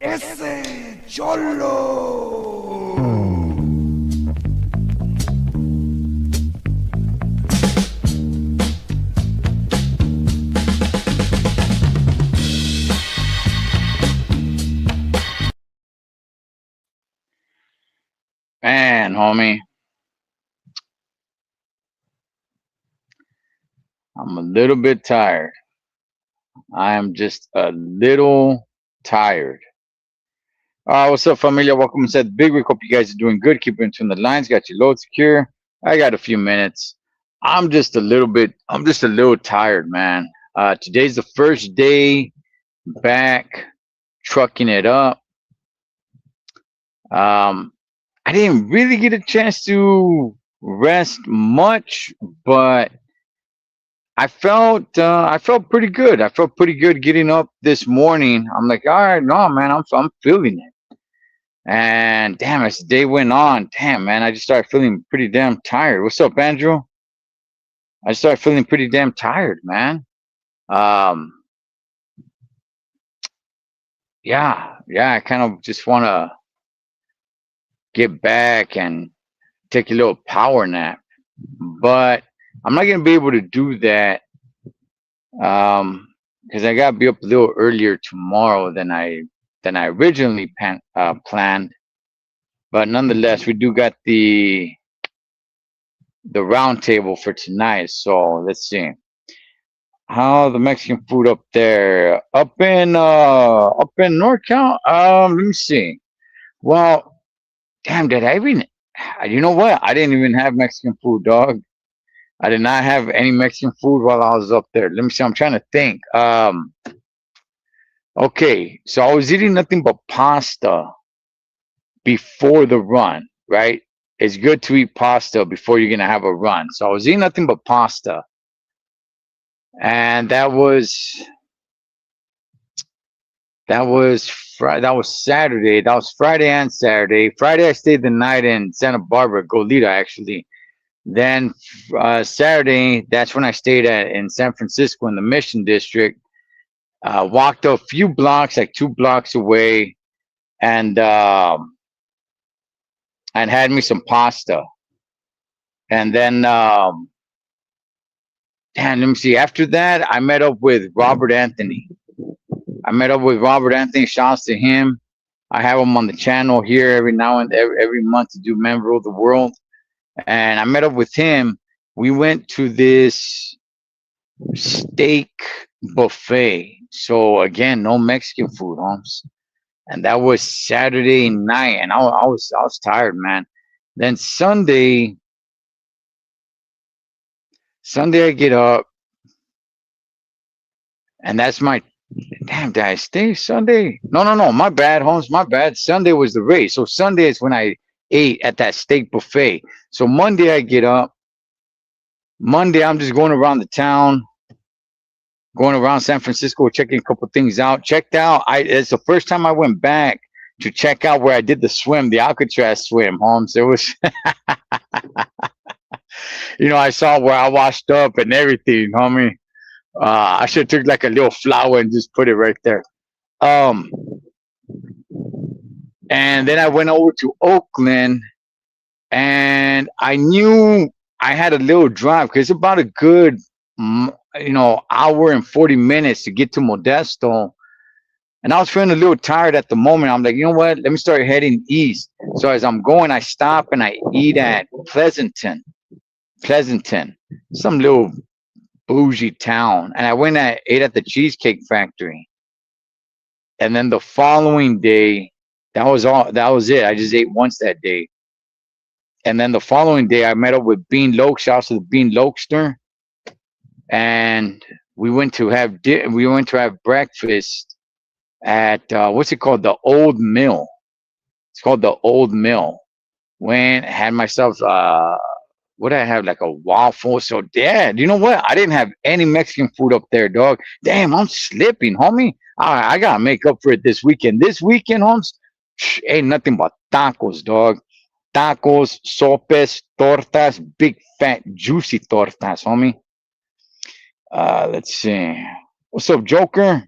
Ese Cholo. Man, homie, I'm a little bit tired. I am just a little tired. What's up, familia? Welcome to the Big Week. Hope you guys are doing good. Keep in between the lines. Got your load secure. I got a few minutes. I'm just a little tired, man. Today's the first day back trucking it up. Um, I didn't really get a chance to rest much, but I felt pretty good. I felt pretty good getting up this morning. I'm like, all right, no, man, I'm feeling it. And damn, as the day went on, damn, man, I just started feeling pretty damn tired. What's up, Andrew? I started feeling pretty damn tired, man. Um, yeah, I kind of just want to get back and take a little power nap, but I'm not gonna be able to do that because I gotta be up a little earlier tomorrow than I originally planned. But nonetheless, we do got the round table for tonight. So let's see how the Mexican food up there, up in NorCal. Let me see. Well, damn, did I even? You know what? I didn't even have Mexican food, dog. I did not have any Mexican food while I was up there. Let me see. I'm trying to think. Okay, so I was eating nothing but pasta before the run, right? It's good to eat pasta before you're gonna have a run. So I was eating nothing but pasta, and that was Saturday. That was Friday and Saturday. Friday I stayed the night in Santa Barbara, Goleta actually. Then Saturday, that's when I stayed in San Francisco in the Mission District. Walked a few blocks, like 2 blocks away, and and had me some pasta. And then damn, let me see. After that, I met up with Robert Anthony. I met up with Robert Anthony. Shouts to him. I have him on the channel here every now and every month to do Men Rule the World. And I met up with him. We went to this steak buffet. So again, no Mexican food, Holmes. And that was Saturday night, and I was tired, man. Then Sunday I get up, and that's my damn. Did I stay Sunday? No. My bad, Holmes. My bad. Sunday was the race. So Sunday is when I ate at that steak buffet. So Monday I get up. Monday I'm just going around the town, going around San Francisco, checking a couple things out. Checked out. It's the first time I went back to check out where I did the swim, the Alcatraz swim, Holmes. It was, I saw where I washed up and everything, homie. I should have took like a little flower and just put it right there. Um, and then I went over to Oakland, and I knew I had a little drive because it's about a good, hour and 40 minutes to get to Modesto. And I was feeling a little tired at the moment. I'm like, you know what? Let me start heading east. So as I'm going, I stop and I eat at Pleasanton, some little bougie town. And I went and ate at the Cheesecake Factory. And then the following day, that was all. That was it. I just ate once that day. And then the following day, I met up with Bean Loke. Shouts to the Bean Lokester, and we went to have breakfast at what's it called? The Old Mill. It's called the Old Mill. Went had myself what did I have, like a waffle. So dad, you know what? I didn't have any Mexican food up there, dog. Damn, I'm slipping, homie. I gotta make up for it this weekend. This weekend, homes, ain't nothing but tacos, dog. Tacos, sopes, tortas, big fat juicy tortas, homie. Let's see. What's up, Joker?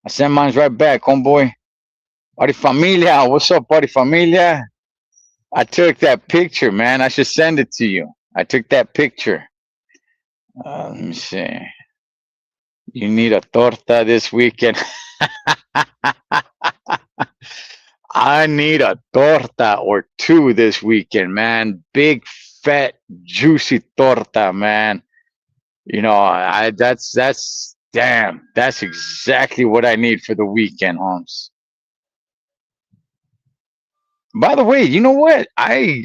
I sent mine right back, homeboy. Party familia, what's up, party familia? I took that picture, man. I should send it to you. I took that picture. Let me see. You need a torta this weekend. I need a torta or two this weekend, man. Big, fat, juicy torta, man. You know, I that's damn. That's exactly what I need for the weekend, Holmes. By the way, you know what? I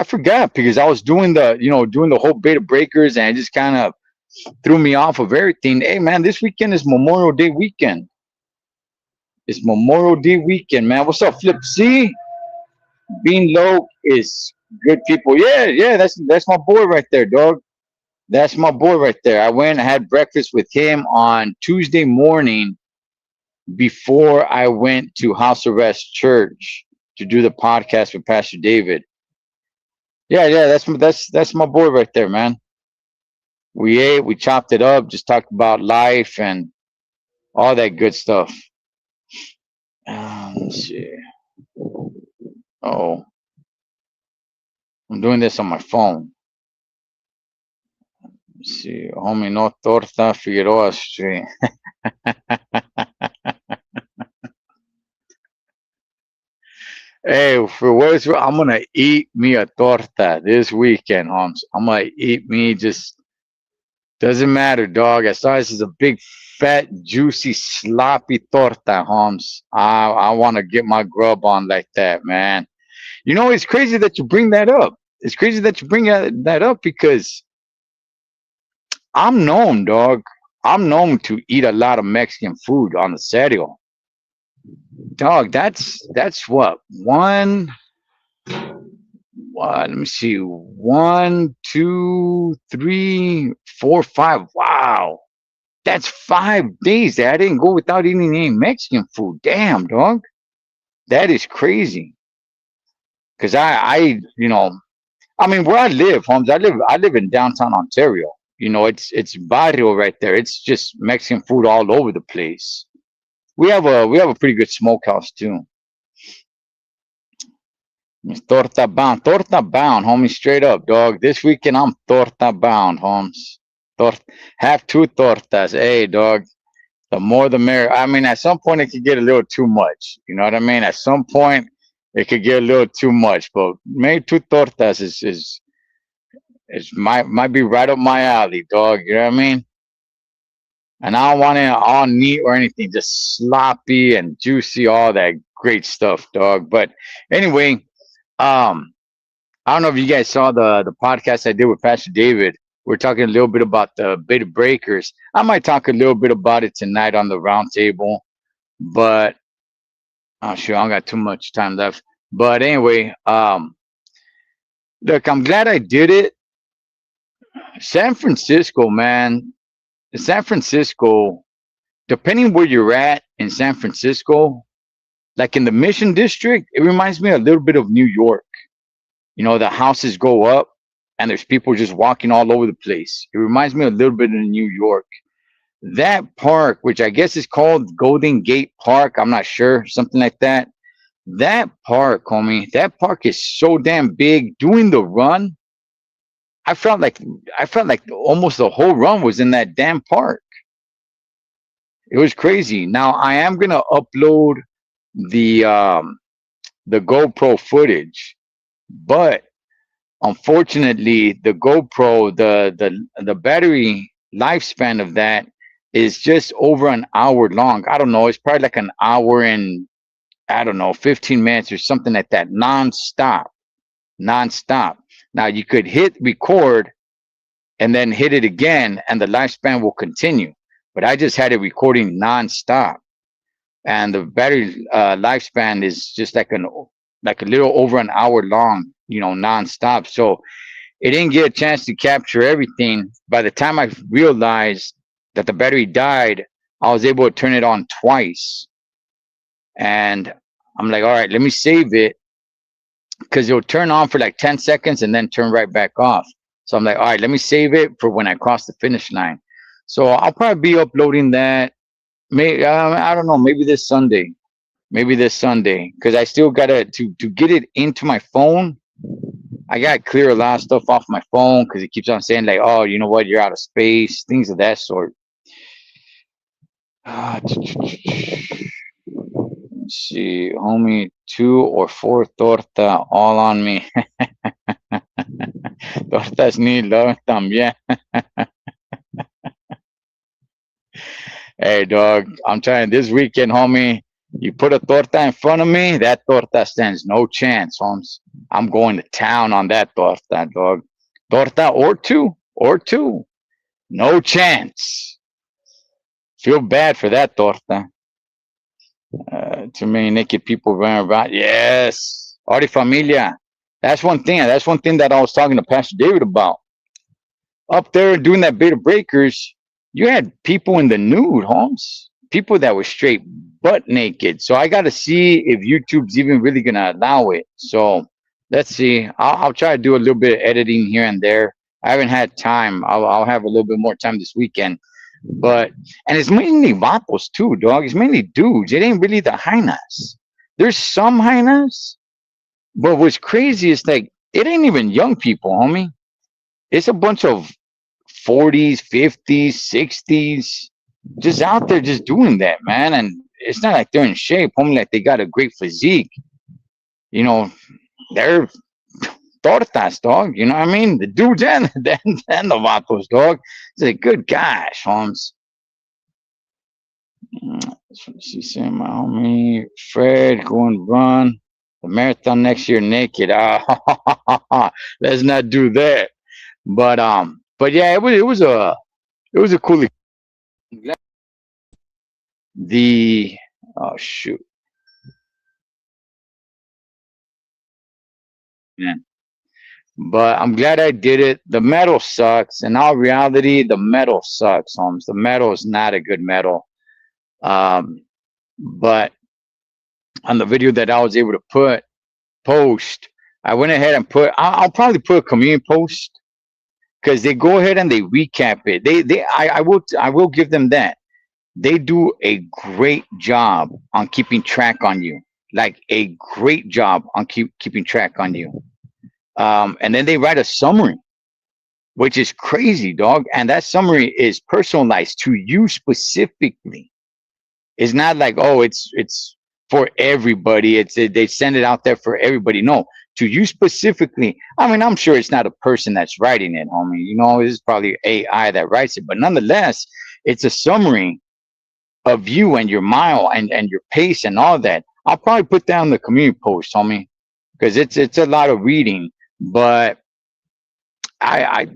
forgot because I was doing the whole beta breakers and it just kind of threw me off of everything. Hey man, this weekend is Memorial Day weekend. It's Memorial Day weekend, man. What's up, Flip C? Being low is good people. Yeah, yeah, that's my boy right there, dog. That's my boy right there. I went and had breakfast with him on Tuesday morning before I went to House Arrest Church to do the podcast with Pastor David. Yeah, yeah, that's my boy right there, man. We ate, we chopped it up, just talked about life and all that good stuff. Let's see. Oh, I'm doing this on my phone. Let's see, homie, no torta, Figueroa Street. Hey, for what it's worth, I'm gonna eat me a torta this weekend, Holmes. I'm gonna eat me just doesn't matter, dog. As long as it's a big, fat, juicy, sloppy torta, Holmes. I want to get my grub on like that, man. You know, it's crazy that you bring that up. It's crazy that you bring that up because I'm known, dog. I'm known to eat a lot of Mexican food on the serio. Dog, that's what let me see, 1, 2, 3, 4, 5. Wow, that's 5 days that I didn't go without eating any Mexican food. Damn, dog, that is crazy. Cause I mean, where I live, Holmes, I live in downtown Ontario. You know, it's barrio right there. It's just Mexican food all over the place. We have a pretty good smokehouse too. It's torta bound, homie. Straight up, dog. This weekend I'm torta bound, homes. Have two tortas, hey, dog. The more the merrier. I mean, at some point it could get a little too much. You know what I mean? At some point it could get a little too much, but maybe two tortas is might be right up my alley, dog. You know what I mean? And I don't want it all neat or anything, just sloppy and juicy, all that great stuff, dog. But anyway, um, I don't know if you guys saw the podcast I did with Pastor David. We're talking a little bit about the beta breakers. I might talk a little bit about it tonight on the roundtable, but I'm sure I don't got too much time left. But anyway, look, I'm glad I did it. San Francisco, man, San Francisco, depending where you're at in San Francisco, like in the Mission District, it reminds me a little bit of New York. You know, the houses go up and there's people just walking all over the place. It reminds me a little bit of New York. That park, which I guess is called Golden Gate Park, I'm not sure, something like that. That park, homie, that park is so damn big. Doing the run, I felt like almost the whole run was in that damn park. It was crazy. Now I am gonna upload the um the GoPro footage, but unfortunately the GoPro, the battery lifespan of that is just over an hour long. I don't know, it's probably like an hour and I don't know, 15 minutes or something like that, non-stop. Non-stop. Now you could hit record and then hit it again and the lifespan will continue. But I just had it recording non-stop. And the battery lifespan is just like a little over an hour long, non-stop. So it didn't get a chance to capture everything. By the time I realized that the battery died, I was able to turn it on twice. And I'm like, all right, let me save it because it'll turn on for like 10 seconds and then turn right back off. So I'm like, all right, let me save it for when I cross the finish line. So I'll probably be uploading that May I don't know. Maybe this Sunday. Maybe this Sunday, because I still gotta to get it into my phone. I gotta clear a lot of stuff off my phone because it keeps on saying like, oh, you know what, you're out of space, things of that sort. Let's see, homie, 2 or 4 torta all on me. Tortas need love también. Hey, dog, I'm trying this weekend, homie. You put a torta in front of me, that torta stands no chance, Holmes. I'm going to town on that torta, dog. Torta or two. No chance. Feel bad for that torta. Too many naked people running around. Yes. Artie Familia. That's one thing. That's one thing that I was talking to Pastor David about. Up there doing that Beta Breakers, you had people in the nude, Holmes. People that were straight butt naked. So I got to see if YouTube's even really going to allow it. So let's see. I'll try to do a little bit of editing here and there. I haven't had time. I'll have a little bit more time this weekend. But, and it's mainly vatos too, dog. It's mainly dudes. It ain't really the hyenas. There's some hyenas, but what's crazy is like, it ain't even young people, homie. It's a bunch of 40s, 50s, 60s, just out there just doing that, man. And it's not like they're in shape, homie, like they got a great physique. You know, they're tortas, dog. You know what I mean? The dudes and the vatos, dog. It's like, good gosh, Holmes. That's what she's saying, my homie. Fred, go and run the marathon next year naked. Let's not do that. But yeah, it was a cool. The oh shoot, man. But I'm glad I did it. The metal sucks. In all reality, the metal sucks, Holmes. The metal is not a good metal. Um, but on the video that I was able to post, I went ahead and I'll probably put a community post because they go ahead and they recap it. I will give them that. They do a great job on keeping track on you, like a great job on keeping track on you. And then they write a summary, which is crazy, dog. And that summary is personalized to you specifically. It's not like, oh, it's for everybody. They send it out there for everybody. No, to you specifically. I mean, I'm sure it's not a person that's writing it, homie. You know, it's probably AI that writes it, but nonetheless, it's a summary of you and your mile and your pace and all that. I'll probably put down the community post, homie, because it's a lot of reading. But I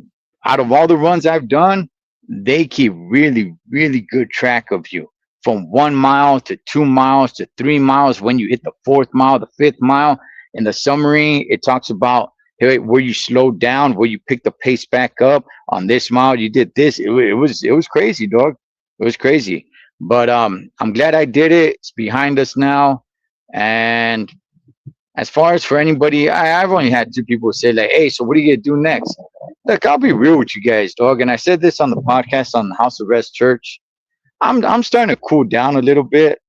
out of all the runs I've done, they keep really, really good track of you from 1 mile to 2 miles to 3 miles. When you hit the 4th mile, the 5th mile, in the summary, it talks about, hey, where you slowed down, where you picked the pace back up on this mile. You did this. It was crazy, dog. It was crazy. But I'm glad I did it. It's behind us now. And as far as for anybody, I've only had 2 people say like, hey, so what are you gonna do next? Look, I'll be real with you guys, dog. And I said this on the podcast on the House of Rest Church. I'm starting to cool down a little bit.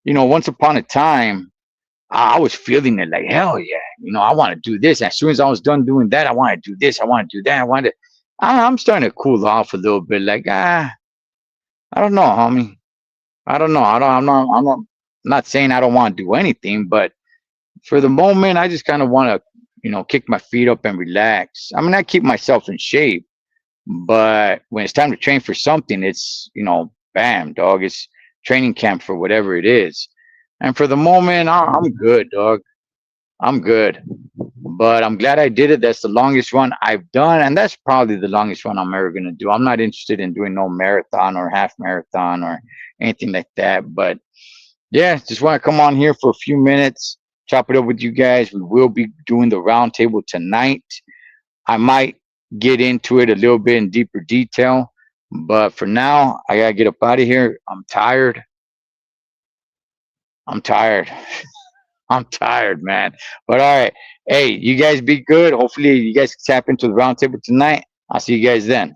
You know, once upon a time, I was feeling it like, hell yeah. You know, I want to do this. As soon as I was done doing that, I want to do this. I want to do that. I'm starting to cool off a little bit. Like, I don't know, homie. I don't know. I'm not saying I don't want to do anything, but for the moment, I just kind of want to, you know, kick my feet up and relax. I mean, I keep myself in shape, but when it's time to train for something, it's, you know, bam, dog. It's training camp for whatever it is. And for the moment, I'm good, dog. I'm good. But I'm glad I did it. That's the longest run I've done. And that's probably the longest run I'm ever going to do. I'm not interested in doing no marathon or half marathon or anything like that. But yeah, just want to come on here for a few minutes, chop it up with you guys. We will be doing the roundtable tonight. I might get into it a little bit in deeper detail. But for now, I got to get up out of here. I'm tired. I'm tired. I'm tired, man. But all right. Hey, you guys be good. Hopefully you guys can tap into the roundtable tonight. I'll see you guys then.